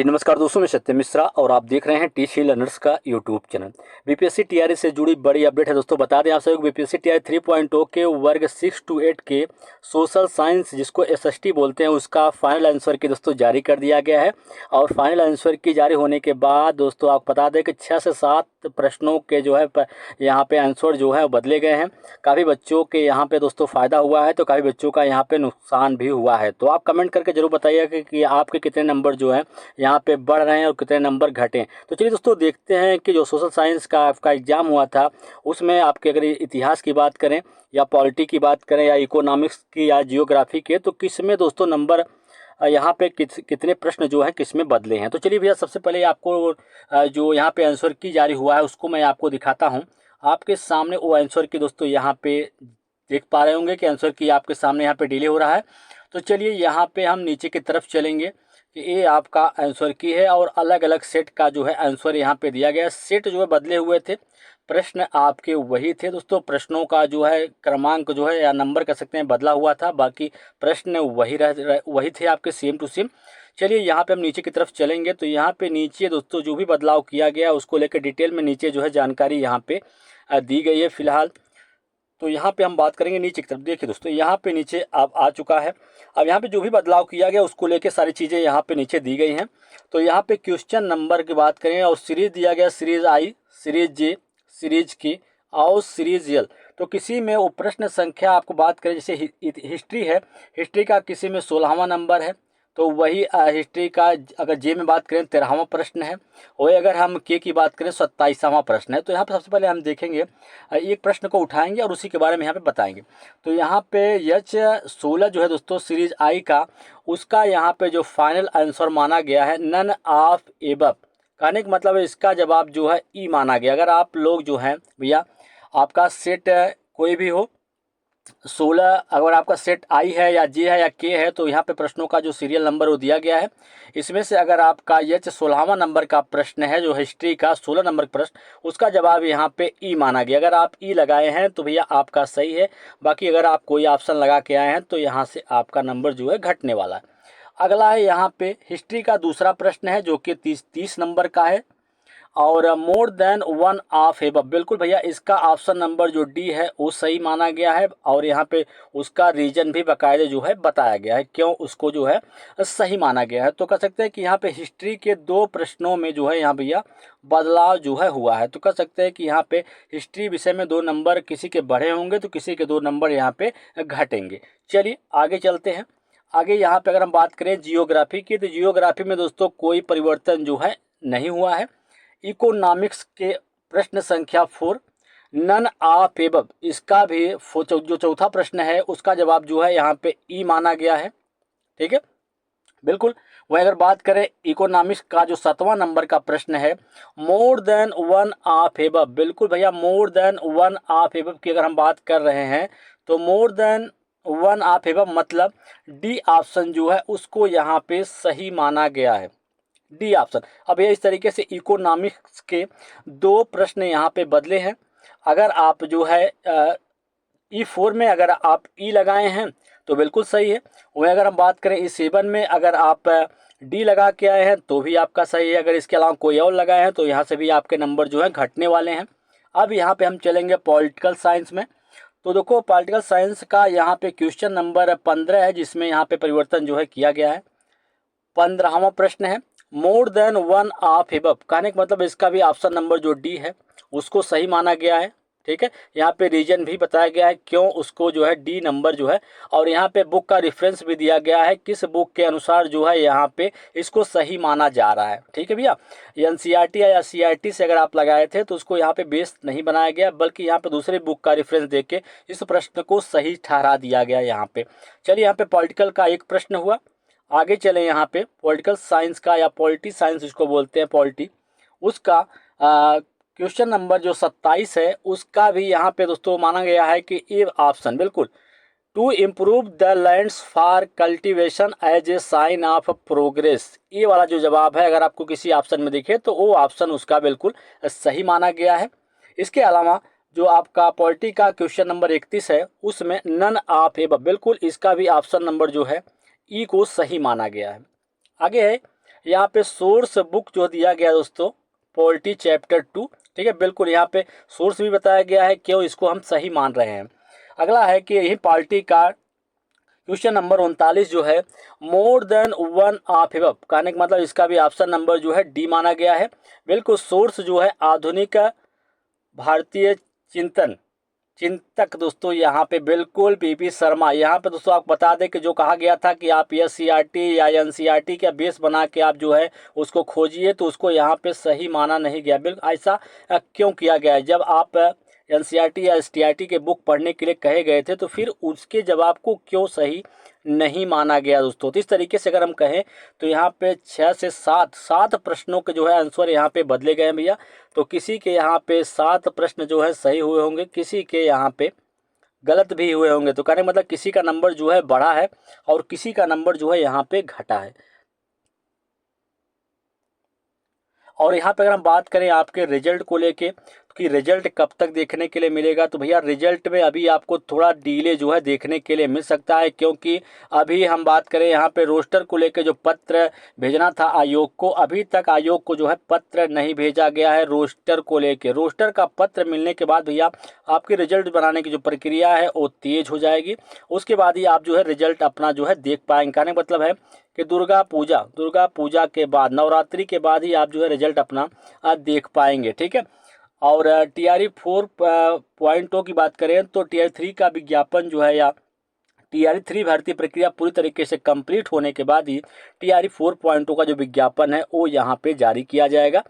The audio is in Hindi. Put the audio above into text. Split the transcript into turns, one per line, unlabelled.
नमस्कार दोस्तों, मैं सत्यम मिश्रा और आप देख रहे हैं टीसी लर्नर्स का यूट्यूब चैनल। बीपीएससी टीआरई से जुड़ी बड़ी अपडेट है दोस्तों। बता दें आप सभी को बीपीएससी टीआरई 3.0 के वर्ग 6 to 8 के सोशल साइंस जिसको एसएसटी बोलते हैं उसका फाइनल आंसर की दोस्तों जारी कर दिया गया है। और फाइनल आंसर की जारी होने के बाद दोस्तों आपको बता दें कि 6 से 7 प्रश्नों के जो है यहाँ पे आंसर जो है बदले गए हैं। काफ़ी बच्चों के यहाँ पे दोस्तों फ़ायदा हुआ है तो काफ़ी बच्चों का यहाँ पे नुकसान भी हुआ है। तो आप कमेंट करके जरूर बताइएगा कि आपके कितने नंबर जो है यहाँ पे बढ़ रहे हैं और कितने नंबर घटे। तो चलिए दोस्तों देखते हैं कि जो सोशल साइंस का आपका एग्ज़ाम हुआ था उसमें आपके अगर इतिहास की बात करें या पॉलिटी की बात करें या इकोनॉमिक्स की या जियोग्राफी के, तो किस में दोस्तों नंबर यहाँ पे कितने प्रश्न जो है किस में बदले हैं। तो चलिए भैया सबसे पहले आपको जो यहाँ पे आंसर की जारी हुआ है उसको मैं आपको दिखाता हूँ। आपके सामने वो आंसर की दोस्तों यहाँ पे देख पा रहे होंगे कि आंसर की आपके सामने यहाँ पे डिले हो रहा है। तो चलिए यहाँ पे हम नीचे की तरफ चलेंगे कि ये आपका आंसर की है और अलग अलग सेट का जो है आंसर यहाँ पे दिया गया है। सेट जो है बदले हुए थे, प्रश्न आपके वही थे दोस्तों। प्रश्नों का जो है क्रमांक जो है या नंबर कह सकते हैं बदला हुआ था, बाकी प्रश्न वही थे आपके सेम टू सेम। चलिए यहाँ पे हम नीचे की तरफ चलेंगे तो यहाँ पे नीचे दोस्तों जो भी बदलाव किया गया उसको लेकर डिटेल में नीचे जो है जानकारी यहाँ पे दी गई है फिलहाल। तो यहाँ पे हम बात करेंगे नीचे की तरफ। देखिए दोस्तों यहाँ पे नीचे अब आ चुका है। अब यहाँ पे जो भी बदलाव किया गया उसको लेके सारी चीज़ें यहाँ पे नीचे दी गई हैं। तो यहाँ पे क्वेश्चन नंबर की बात करें और सीरीज दिया गया, सीरीज आई, सीरीज जे, सीरीज के और सीरीज यल। तो किसी में वो प्रश्न संख्या आपको बात करें जैसे हिस्ट्री है, हिस्ट्री का किसी में 16वां नंबर है तो वही हिस्ट्री का अगर जे में बात करें 13वां प्रश्न है। वही अगर हम के की बात करें 27वां प्रश्न है। तो यहाँ पे सबसे पहले हम देखेंगे एक प्रश्न को उठाएंगे और उसी के बारे में यहाँ पे बताएंगे। तो यहाँ पे एच 16 जो है दोस्तों सीरीज आई का, उसका यहाँ पे जो फाइनल आंसर माना गया है नन ऑफ एबव। कहने का मतलब है इसका जवाब जो है ई माना गया। अगर आप लोग जो हैं भैया आपका सेट कोई भी हो 16, अगर आपका सेट आई है या जे है या के है तो यहाँ पे प्रश्नों का जो सीरियल नंबर वो दिया गया है। इसमें से अगर आपका एच 16वां नंबर का प्रश्न है जो हिस्ट्री का 16 नंबर प्रश्न, उसका जवाब यहाँ पे ई माना गया। अगर आप ई लगाए हैं तो भैया आपका सही है, बाकी अगर आप कोई ऑप्शन लगा के आए हैं तो यहाँ से आपका नंबर जो है घटने वाला है। अगला है यहाँ पे हिस्ट्री का दूसरा प्रश्न है जो कि 30 नंबर का है और more than one of above. बिल्कुल भैया इसका ऑप्शन नंबर जो डी है वो सही माना गया है और यहाँ पे उसका रीजन भी बाकायदे जो है बताया गया है क्यों उसको जो है सही माना गया है। तो कह सकते हैं कि यहाँ पे हिस्ट्री के 2 प्रश्नों में जो है यहाँ भैया बदलाव जो है हुआ है। तो कह सकते हैं कि यहाँ पे हिस्ट्री विषय में 2 नंबर किसी के बढ़े होंगे तो किसी के 2 नंबर यहाँ पे घटेंगे। चलिए आगे चलते हैं। आगे यहाँ पे अगर हम बात करें जियोग्राफी की, तो जियोग्राफी में दोस्तों कोई परिवर्तन जो है नहीं हुआ है। इकोनॉमिक्स के प्रश्न संख्या 4 नन ऑफ एबव, इसका भी जो चौथा प्रश्न है उसका जवाब जो है यहाँ पे ई माना गया है। ठीक है बिल्कुल। वही अगर बात करें इकोनॉमिक्स का जो 7वां नंबर का प्रश्न है more than one of above, बिल्कुल भैया more than one of above की अगर हम बात कर रहे हैं तो more than one of above मतलब डी ऑप्शन जो है उसको यहाँ पे सही माना गया है, डी ऑप्शन। अब ये इस तरीके से इकोनॉमिक्स के 2 प्रश्न यहाँ पे बदले हैं। अगर आप जो है E4 में अगर आप ई लगाए हैं तो बिल्कुल सही है। वहीं अगर हम बात करें E7 में अगर आप डी लगा के आए हैं तो भी आपका सही है। अगर इसके अलावा कोई और लगाए हैं तो यहाँ से भी आपके नंबर जो है घटने वाले हैं। अब यहाँ पे हम चलेंगे पॉलिटिकल साइंस में। तो देखो पॉलिटिकल साइंस का यहाँ पे क्वेश्चन नंबर 15 है जिसमें यहाँ पे परिवर्तन जो है किया गया है। 15वां प्रश्न है more than one of above, कहने का मतलब इसका भी ऑप्शन नंबर जो डी है उसको सही माना गया है। ठीक है, यहाँ पे रीजन भी बताया गया है क्यों उसको जो है डी नंबर जो है, और यहाँ पे बुक का रेफरेंस भी दिया गया है किस बुक के अनुसार जो है यहाँ पे इसको सही माना जा रहा है। ठीक है भैया, एनसीईआरटी या सीईआरटी से अगर आप लगाए थे तो उसको यहाँ पे बेस नहीं बनाया गया बल्कि यहाँ पे दूसरे बुक का रेफरेंस दे के इस प्रश्न को सही ठहरा दिया गया यहाँ पे। चलिए यहाँ पे पॉलिटिकल का एक प्रश्न हुआ। आगे चलें यहाँ पे पॉलिटिकल साइंस का या पॉलिटी साइंस जिसको बोलते हैं पॉलिटी, उसका क्वेश्चन नंबर जो 27 है उसका भी यहाँ पे दोस्तों माना गया है कि ए ऑप्शन बिल्कुल to improve the lands for cultivation as a sign of progress, ये वाला जो जवाब है अगर आपको किसी ऑप्शन में दिखे तो वो ऑप्शन उसका बिल्कुल सही माना गया है। इसके अलावा जो आपका पॉलिटी का क्वेश्चन नंबर 31 है उसमें नन ऑफ एबव, बिल्कुल इसका भी ऑप्शन नंबर जो है ई को सही माना गया है। आगे है यहाँ पे सोर्स बुक जो दिया गया दोस्तों पॉलिटी चैप्टर 2, ठीक है, बिल्कुल यहाँ पे सोर्स भी बताया गया है, क्यों इसको हम सही मान रहे हैं। अगला है कि यही पॉलिटी का क्वेश्चन नंबर 39 जो है, more than one of above, कहने का मतलब इसका भी ऑप्शन नंबर जो है डी माना गया है। बिल्कुल सोर्स जो है आधुनिक भारतीय चिंतक दोस्तों यहाँ पे बिल्कुल पीपी शर्मा। यहाँ पे दोस्तों आपको बता दें कि जो कहा गया था कि आप एससीईआरटी या एनसीईआरटी का बेस बना के आप जो है उसको खोजिए, तो उसको यहाँ पे सही माना नहीं गया। बिल्कुल ऐसा क्यों किया गया है? जब आप एनसीईआरटी या एसटीईआरटी के बुक पढ़ने के लिए कहे गए थे, तो फिर उसके जवाब को क्यों सही नहीं माना गया दोस्तों? तो इस तरीके से अगर हम कहें तो यहाँ पे 6 से 7 प्रश्नों के जो है आंसर यहाँ पे बदले गए हैं भैया। तो किसी के यहाँ पे 7 प्रश्न जो है सही हुए होंगे, किसी के यहाँ पे गलत भी हुए होंगे। तो कहने मतलब किसी का नंबर जो है बढ़ा है और किसी का नंबर जो है यहाँ पे घटा है। और यहाँ पे अगर हम बात करें आपके रिजल्ट को लेके कि रिजल्ट कब तक देखने के लिए मिलेगा, तो भैया रिजल्ट में अभी आपको थोड़ा डिले जो है देखने के लिए मिल सकता है, क्योंकि अभी हम बात करें यहाँ पे रोस्टर को लेके जो पत्र भेजना था आयोग को, अभी तक आयोग को जो है पत्र नहीं भेजा गया है रोस्टर को लेके। रोस्टर का पत्र मिलने के बाद भैया आपकी रिजल्ट बनाने की जो प्रक्रिया है वो तेज हो जाएगी। उसके बाद ही आप जो है रिजल्ट अपना जो है देख पाएंगे। कहने का मतलब है कि दुर्गा पूजा के बाद, नवरात्रि के बाद ही आप जो है रिजल्ट अपना देख पाएंगे, ठीक है। और TRE 4.0 की बात करें तो TRE 3 का विज्ञापन जो है या TRE 3 भर्ती प्रक्रिया पूरी तरीके से कंप्लीट होने के बाद ही TRE 4.0 का जो विज्ञापन है वो यहाँ पे जारी किया जाएगा।